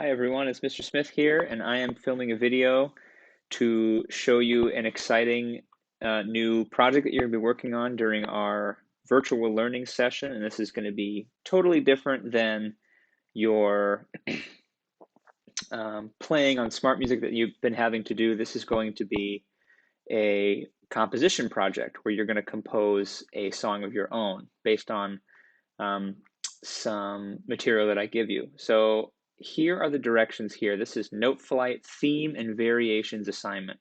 Hi everyone, it's Mr. Smith here, and I am filming a video to show you an exciting new project that you're going to be working on during our virtual learning session. And this is going to be totally different than your playing on smart music that you've been having to do. This is going to be a composition project where you're going to compose a song of your own based on um, some material that I give you. So here are the directions here. This is Noteflight Theme and Variations assignment.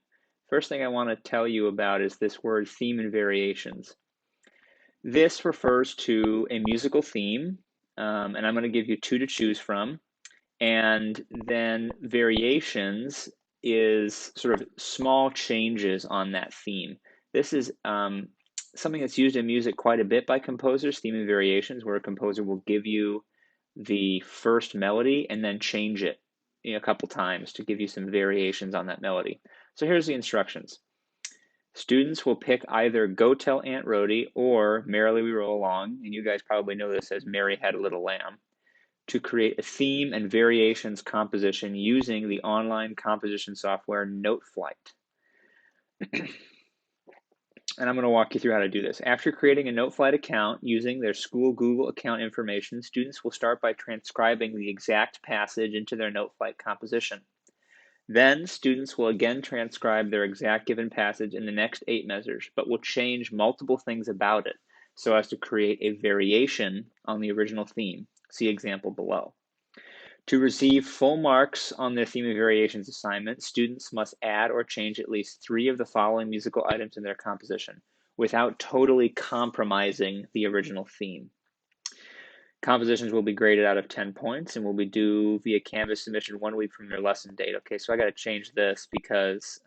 First thing I want to tell you about is this word theme and variations. This refers to a musical theme, and I'm going to give you two to choose from. And then variations is sort of small changes on that theme. This is something that's used in music quite a bit by composers, theme and variations, where a composer will give you the first melody and then change it a couple times to give you some variations on that melody. So here's the instructions. Students will pick either Go Tell Aunt Rhody or Merrily We Roll Along, and you guys probably know this as Mary Had a Little Lamb, to create a theme and variations composition using the online composition software Noteflight. And I'm going to walk you through how to do this. After creating a Noteflight account using their school Google account information, students will start by transcribing the exact passage into their Noteflight composition. Then students will again transcribe their exact given passage in the next 8 measures, but will change multiple things about it so as to create a variation on the original theme. See example below. To receive full marks on their theme and variations assignment, students must add or change at least 3 of the following musical items in their composition without totally compromising the original theme. Compositions will be graded out of 10 points and will be due via Canvas submission 1 week from their lesson date. Okay, so I got to change this because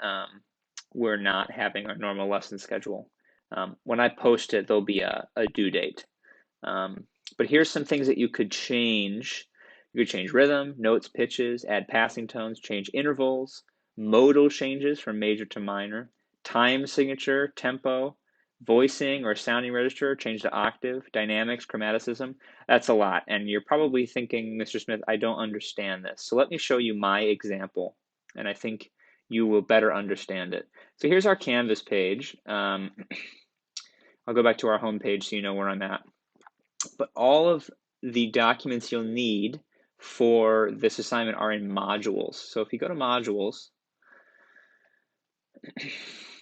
we're not having our normal lesson schedule. When I post it, there'll be a due date. But here's some things that you could change. You could change rhythm, notes, pitches, add passing tones, change intervals, modal changes from major to minor, time signature, tempo, voicing or sounding register, change to octave, dynamics, chromaticism. That's a lot. And you're probably thinking, Mr. Smith, I don't understand this. So let me show you my example, and I think you will better understand it. So here's our Canvas page. I'll go back to our home page so you know where I'm at. But all of the documents you'll need for this assignment are in modules. So if you go to modules,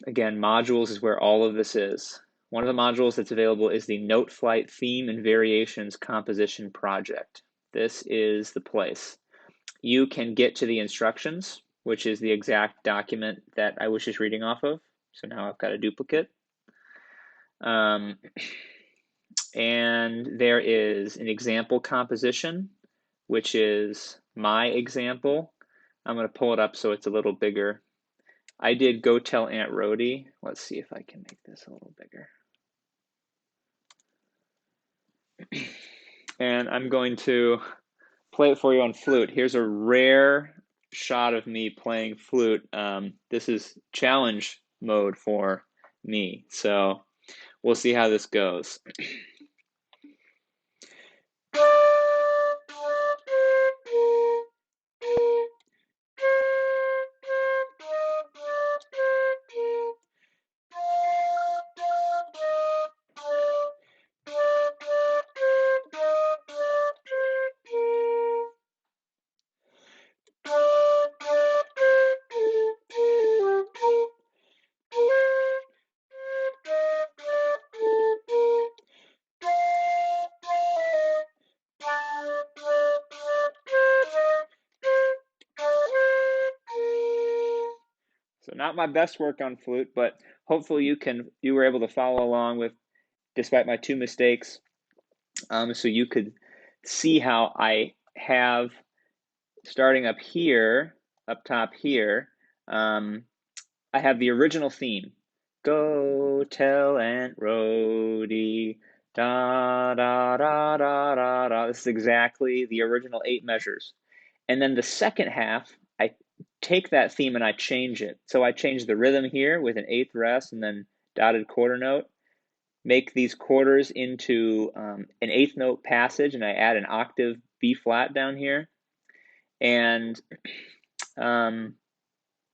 again, modules is where all of this is. One of the modules that's available is the Noteflight Theme and Variations Composition Project. This is the place. You can get to the instructions, which is the exact document that I was just reading off of. So now I've got a duplicate. And there is an example composition, which is my example. I'm going to pull it up so it's a little bigger. I did Go Tell Aunt Rhody. Let's see if I can make this a little bigger. And I'm going to play it for you on flute. Here's a rare shot of me playing flute. This is challenge mode for me. So we'll see how this goes. So not my best work on flute, but hopefully you were able to follow along with, despite my 2 mistakes. So you could see how I have, starting up here, up top here, I have the original theme. Go tell Aunt Rhody, da da da da da da. This is exactly the original 8 measures. And then the second half, I take that theme and I change it. So I change the rhythm here with an 8th rest and then dotted quarter note, make these quarters into an 8th note passage, and I add an octave B flat down here. And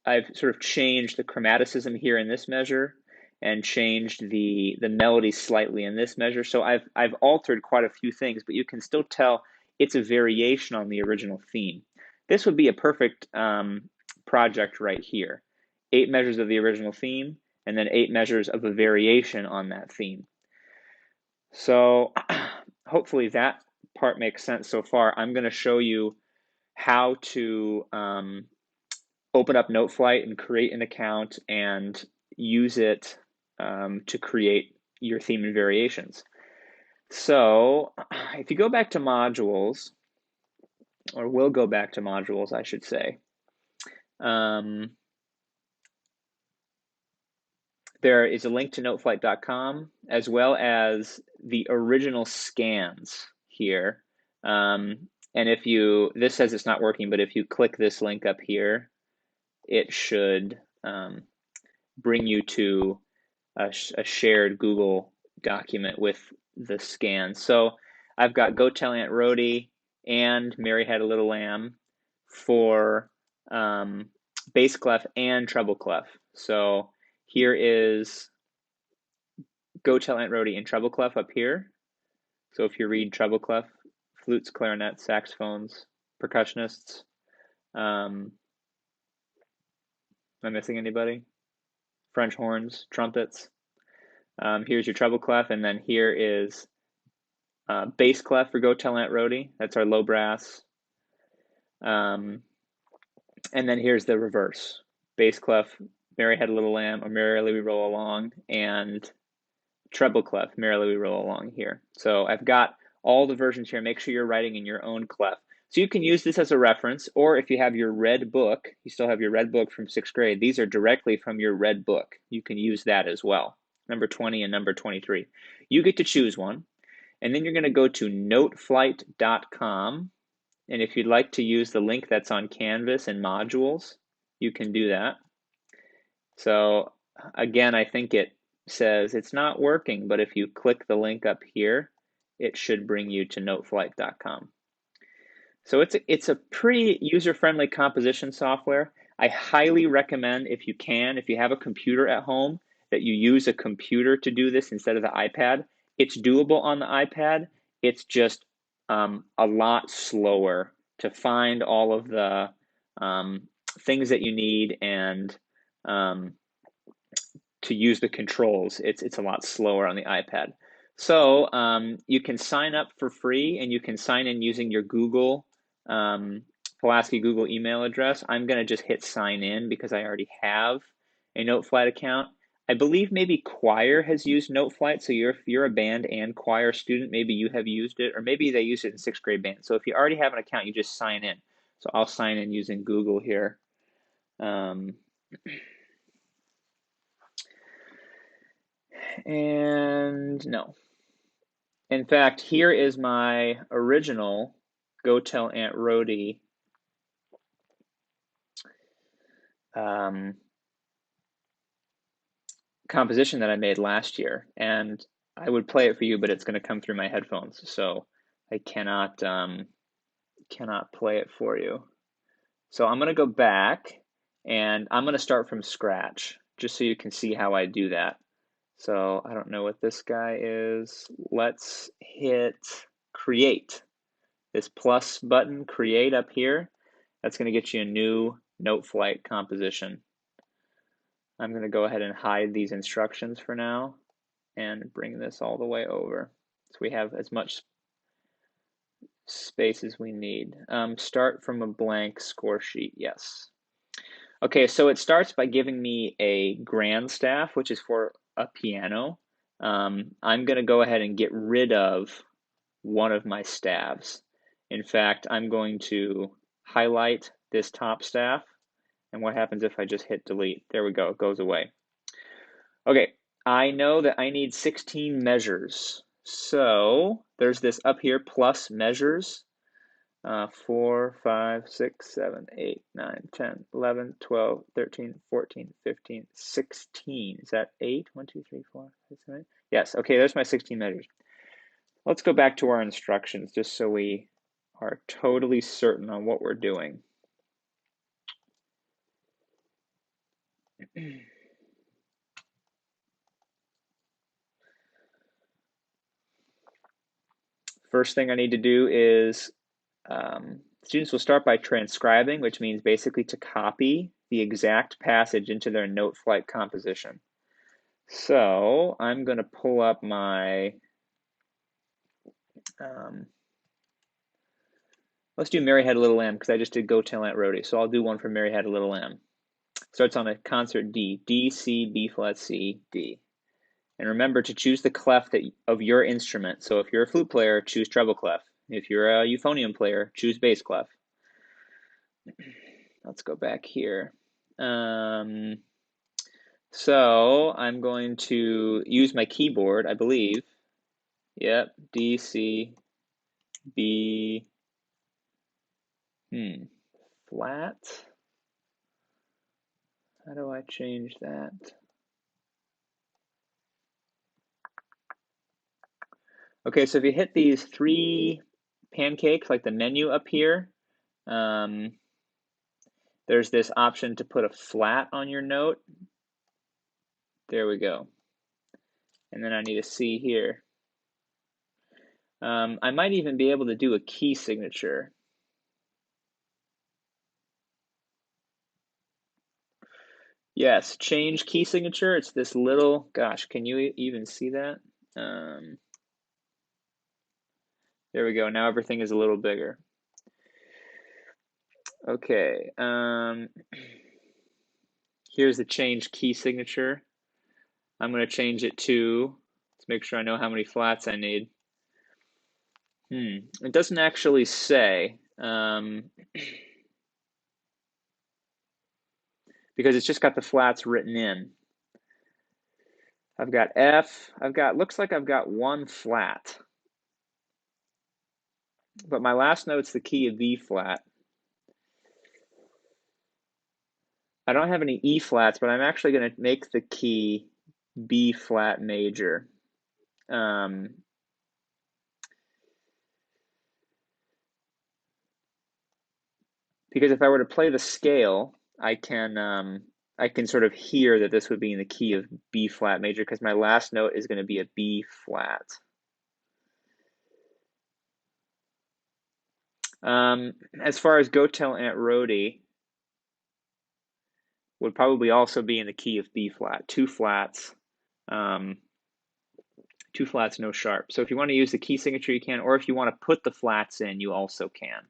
I've sort of changed the chromaticism here in this measure and changed the melody slightly in this measure. So I've altered quite a few things, but you can still tell it's a variation on the original theme. This would be a perfect project right here. 8 measures of the original theme, and then 8 measures of a variation on that theme. So hopefully that part makes sense so far. I'm going to show you how to open up Noteflight and create an account and use it to create your theme and variations. So if you go back to modules, or we'll go back to modules, I should say, there is a link to noteflight.com as well as the original scans here. And if you, this says it's not working, but if you click this link up here, it should bring you to a shared Google document with the scans. So I've got Go Tell Aunt Rhody and Mary Had a Little Lamb for bass clef and treble clef. So here is Go Tell Aunt Rhody in treble clef up here. So if you read treble clef, flutes, clarinets, saxophones, percussionists. Am I missing anybody? French horns, trumpets. Here's your treble clef, and then here is bass clef for Go Tell Aunt Rhody. That's our low brass. And then here's the reverse. Bass clef, Mary Had a Little Lamb, or Merrily We Roll Along, and treble clef, Merrily We Roll Along here. So I've got all the versions here. Make sure you're writing in your own clef. So you can use this as a reference, or if you have your red book, you still have your red book from 6th grade. These are directly from your red book. You can use that as well. Number 20 and number 23. You get to choose one. And then you're going to go to noteflight.com. And if you'd like to use the link that's on Canvas and modules, you can do that. So again, I think it says it's not working, but if you click the link up here, it should bring you to noteflight.com. So it's a pretty user-friendly composition software. I highly recommend, if you can, if you have a computer at home, that you use a computer to do this instead of the iPad. It's doable on the iPad. It's just a lot slower to find all of the things that you need and to use the controls. It's a lot slower on the iPad. So you can sign up for free, and you can sign in using your Google Pulaski Google email address. I'm going to just hit sign in because I already have a Noteflight account. I believe maybe choir has used Noteflight, so if you're a band and choir student, maybe you have used it, or maybe they use it in 6th grade band. So if you already have an account, you just sign in. So I'll sign in using Google here. And no. In fact, here is my original Go Tell Aunt Rhody composition that I made last year, and I would play it for you, but it's going to come through my headphones, so I cannot play it for you. So I'm going to go back, and I'm going to start from scratch, just so you can see how I do that. So I don't know what this guy is. Let's hit create. This plus button, create up here, that's going to get you a new Noteflight composition. I'm going to go ahead and hide these instructions for now and bring this all the way over so we have as much space as we need. Start from a blank score sheet, yes. Okay, so it starts by giving me a grand staff, which is for a piano. I'm going to go ahead and get rid of one of my staves. In fact, I'm going to highlight this top staff, and what happens if I just hit delete? There we go, it goes away. Okay, I know that I need 16 measures. So there's this up here, plus measures. 4, 5, 6, 7, 8, 9, 10, 11, 12, 13, 14, 15, 16. Is that 8? 1, 2, 3, 4, 5, 6, 7, 8? Yes, okay, there's my 16 measures. Let's go back to our instructions just so we are totally certain on what we're doing. First thing I need to do is students will start by transcribing, which means basically to copy the exact passage into their Noteflight composition. So I'm going to pull up my, let's do Mary Had a Little Lamb because I just did Go Tell Aunt Rhody. So I'll do one for Mary Had a Little Lamb. Starts on a concert D, D, C, B flat, C, D. And remember to choose the clef of your instrument. So if you're a flute player, choose treble clef. If you're a euphonium player, choose bass clef. Let's go back here. So I'm going to use my keyboard, I believe. Yep, D, C, B, flat. How do I change that? Okay, so if you hit these 3 pancakes, like the menu up here, there's this option to put a flat on your note. There we go. And then I need a C here. I might even be able to do a key signature. Yes, change key signature. It's this little, gosh, can you even see that? There we go. Now everything is a little bigger. Okay. Here's the change key signature. I'm going to change it to, let's make sure I know how many flats I need. It doesn't actually say. Because it's just got the flats written in. I've got F, looks like I've got 1 flat. But my last note's the key of B flat. I don't have any E flats, but I'm actually going to make the key B flat major. Because if I were to play the scale, I can sort of hear that this would be in the key of B flat major because my last note is going to be a B flat. As far as Go Tell Aunt Rhody, would probably also be in the key of B flat, 2 flats, 2 flats, no sharp. So if you want to use the key signature, you can, or if you want to put the flats in, you also can.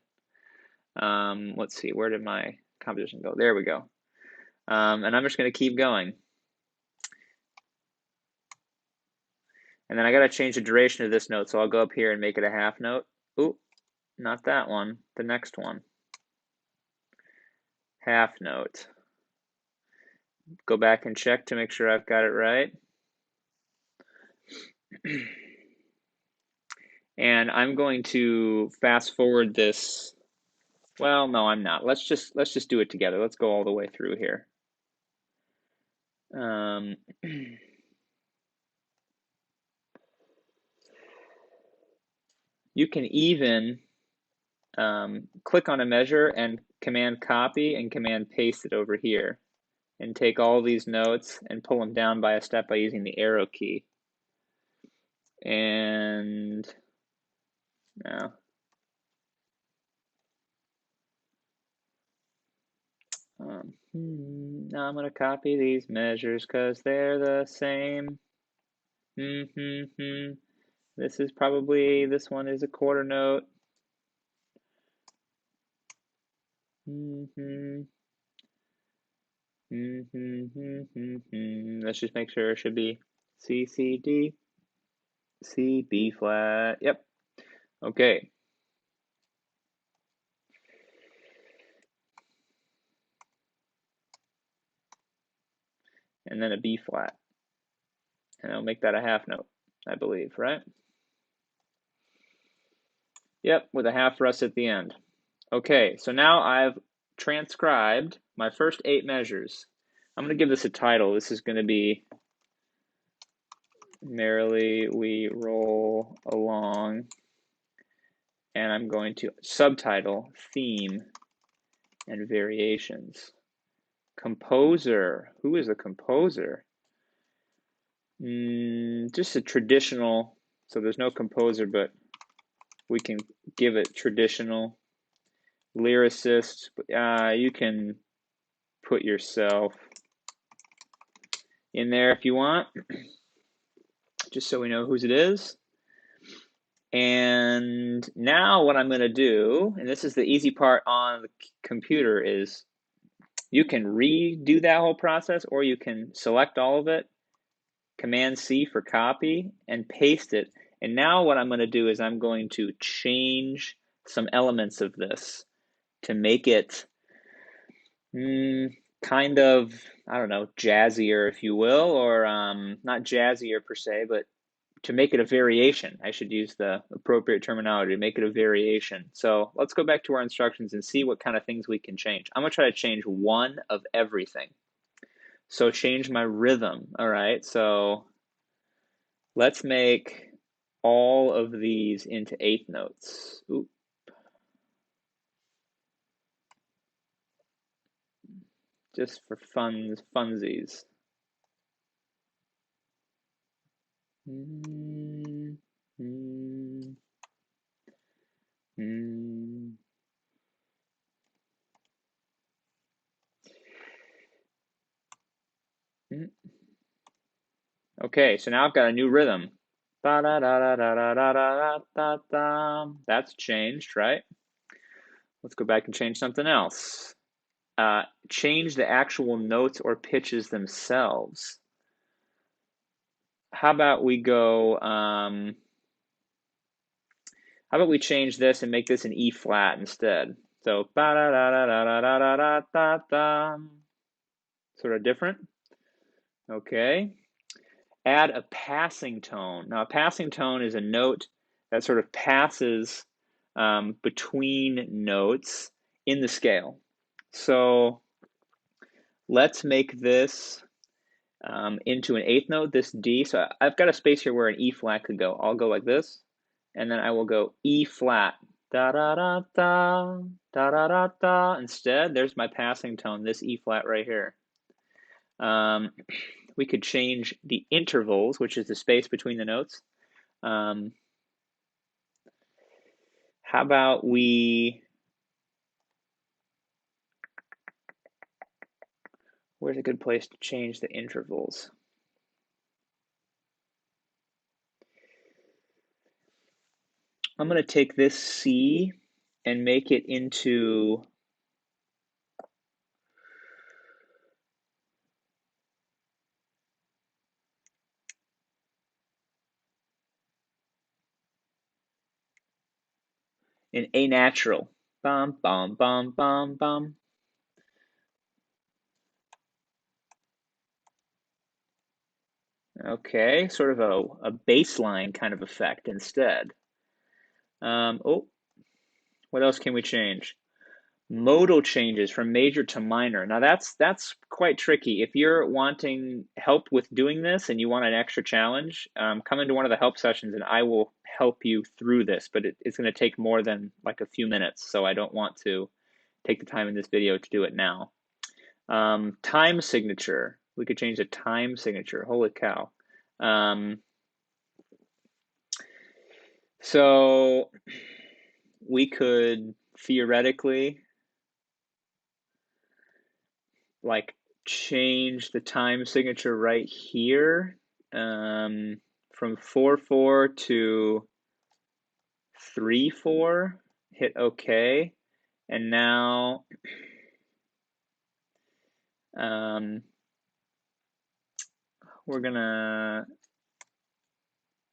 Let's see, where did my composition go? There we go. And I'm just going to keep going. And then I got to change the duration of this note, so I'll go up here and make it a half note. Ooh, not that one, the next one. Half note. Go back and check to make sure I've got it right. And I'm going to fast forward this. Well, no, I'm not. Let's just do it together. Let's go all the way through here. You can even click on a measure and command copy and command paste it over here and take all these notes and pull them down by a step by using the arrow key. And now now I'm going to copy these measures because they're the same. This is probably, this one is a quarter note. Let's just make sure it should be C, C, D, C, B flat. Yep. Okay. And then a B flat. And I'll make that a half note, I believe, right? Yep, with a half rest at the end. Okay, so now I've transcribed my first 8 measures. I'm going to give this a title. This is going to be Merrily We Roll Along. and I'm going to subtitle theme and variations. Composer, who is a composer? Just a traditional, so there's no composer, but we can give it traditional. Lyricist, you can put yourself in there if you want, just so we know whose it is. And now what I'm going to do, and this is the easy part on the computer, is you can redo that whole process, or you can select all of it, Command C for copy, and paste it. And now what I'm going to do is I'm going to change some elements of this to make it kind of, I don't know, jazzier, if you will, or not jazzier per se, but to make it a variation. I should use the appropriate terminology to make it a variation. So let's go back to our instructions and see what kind of things we can change. I'm going to try to change one of everything. So change my rhythm. All right, so let's make all of these into eighth notes. Oop. Just for funsies. Okay, so now I've got a new rhythm. That's changed, right? Let's go back and change something else. Change the actual notes or pitches themselves. How about we go, how about we change this and make this an E flat instead? So, sort of different. Okay. Add a passing tone. Now, a passing tone is a note that sort of passes between notes in the scale. So let's make this into an eighth note, this D. So I've got a space here where an E flat could go. I'll go like this, and then I will go E flat. Da da da da da da da da. Instead, there's my passing tone, this E flat right here. We could change the intervals, which is the space between the notes. How about where's a good place to change the intervals? I'm going to take this C and make it into an A natural. Bum, bum, bum, bum, bum. Okay, sort of a bass line kind of effect instead. Oh, what else can we change? Modal changes from major to minor. Now that's quite tricky. If you're wanting help with doing this and you want an extra challenge, come into one of the help sessions and I will help you through this, but it's going to take more than like a few minutes, so I don't want to take the time in this video to do it now. Time signature. We could change the time signature. Holy cow. So we could theoretically like change the time signature right here from 4/4 to 3/4. Hit OK, and now we're gonna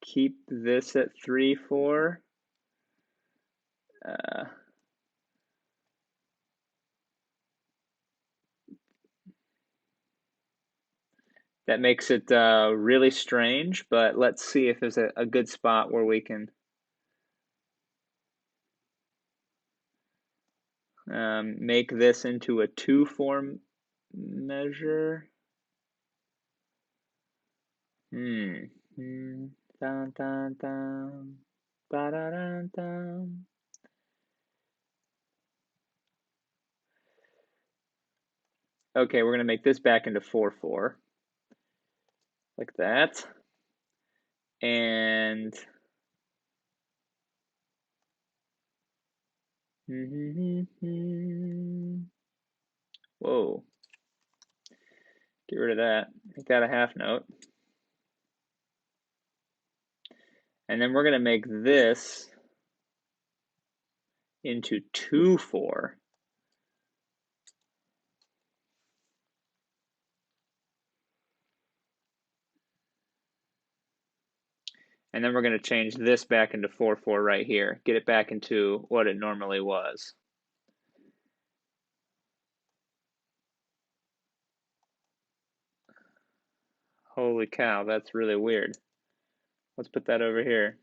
keep this at 3/4. That makes it really strange, but let's see if there's a good spot where we can make this into a 2/4 measure. Dun, dun, dun. Ba, da, dun, dun. Okay, we're going to make this back into 4-4, like that. And whoa, get rid of that. Make that a half note. And then we're going to make this into 2-4. And then we're going to change this back into 4-4 right here. Get it back into what it normally was. Holy cow, that's really weird. Let's put that over here.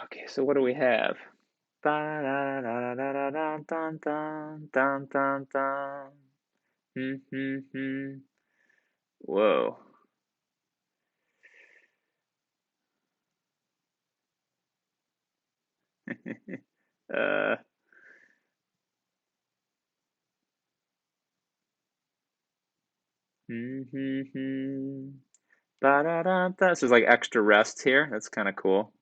Okay, so what do we have? Whoa. uh, This is like extra rest here. That's kind of cool.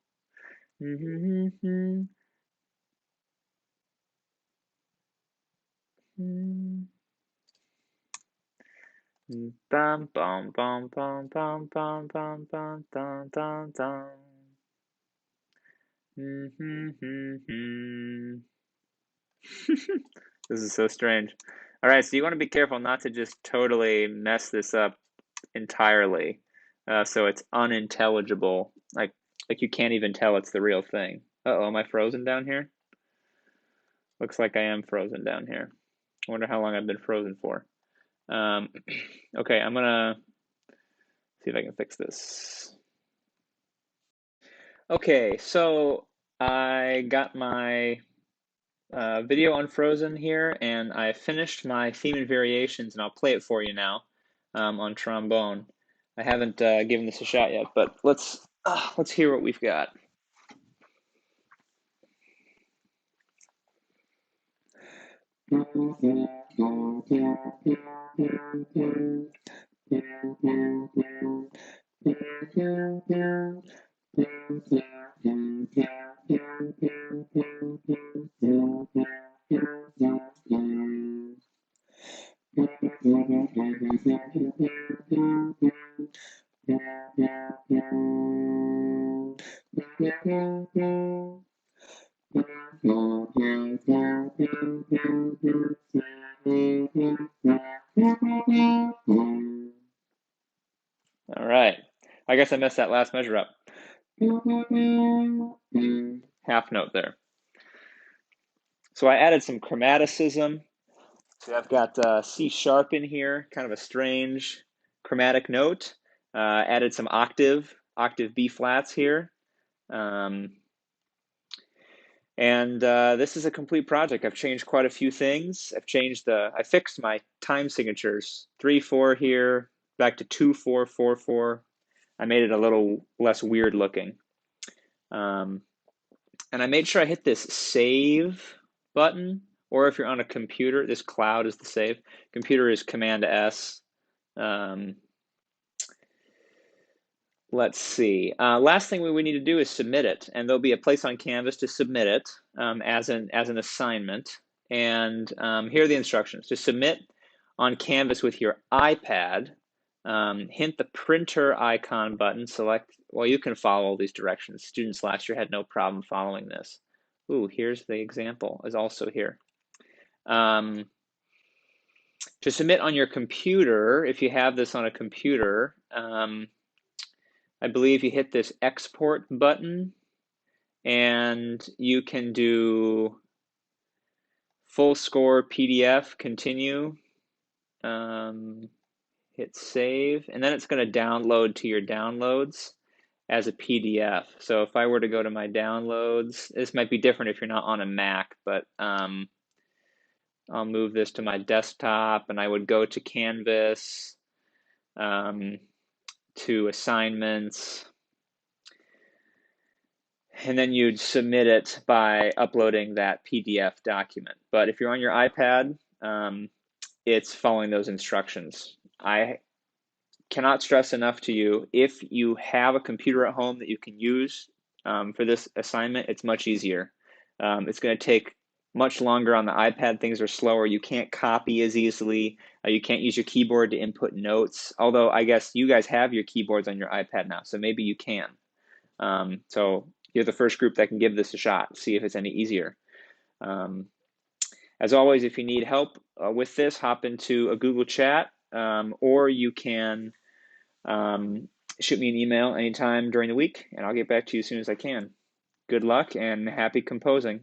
Bum bum bum bum bum bum bum bum dum dum dum. This is so strange. All right, so you want to be careful not to just totally mess this up entirely, so it's unintelligible. Like you can't even tell it's the real thing. Uh-oh, am I frozen down here? Looks like I am frozen down here. I wonder how long I've been frozen for. Okay, I'm gonna see if I can fix this. Okay, so I got my video unfrozen here, and I finished my theme and variations, and I'll play it for you now on trombone. I haven't given this a shot yet, but let's hear what we've got. All right. I guess I messed that last measure up. Half note there. So I added some chromaticism. So I've got C sharp in here, kind of a strange chromatic note. Added some octave B flats here. And this is a complete project. I've changed quite a few things. I fixed my time signatures, 3/4 here, back to 2/4, 4/4. I made it a little less weird looking. And I made sure I hit this save button, or if you're on a computer, this cloud is the save. Computer is Command S. Let's see. Last thing we need to do is submit it, and there'll be a place on Canvas to submit it as an assignment. And here are the instructions. To submit on Canvas with your iPad, hit the printer icon button, select, well, you can follow these directions. Students last year had no problem following this. Ooh, here's the example, is also here. To submit on your computer, if you have this on a computer, I believe you hit this export button, and you can do full score PDF, continue, hit save, and then it's going to download to your downloads as a PDF. So if I were to go to my downloads, this might be different if you're not on a Mac, but I'll move this to my desktop, and I would go to Canvas, to assignments, and then you'd submit it by uploading that PDF document. But if you're on your iPad, it's following those instructions. I cannot stress enough to you, if you have a computer at home that you can use for this assignment, it's much easier. It's going to take much longer on the iPad. Things are slower. You can't copy as easily. You can't use your keyboard to input notes, although I guess you guys have your keyboards on your iPad now, so maybe you can. So you're the first group that can give this a shot, see if it's any easier. As always, if you need help with this, hop into a Google chat, or you can shoot me an email anytime during the week, and I'll get back to you as soon as I can. Good luck and happy composing.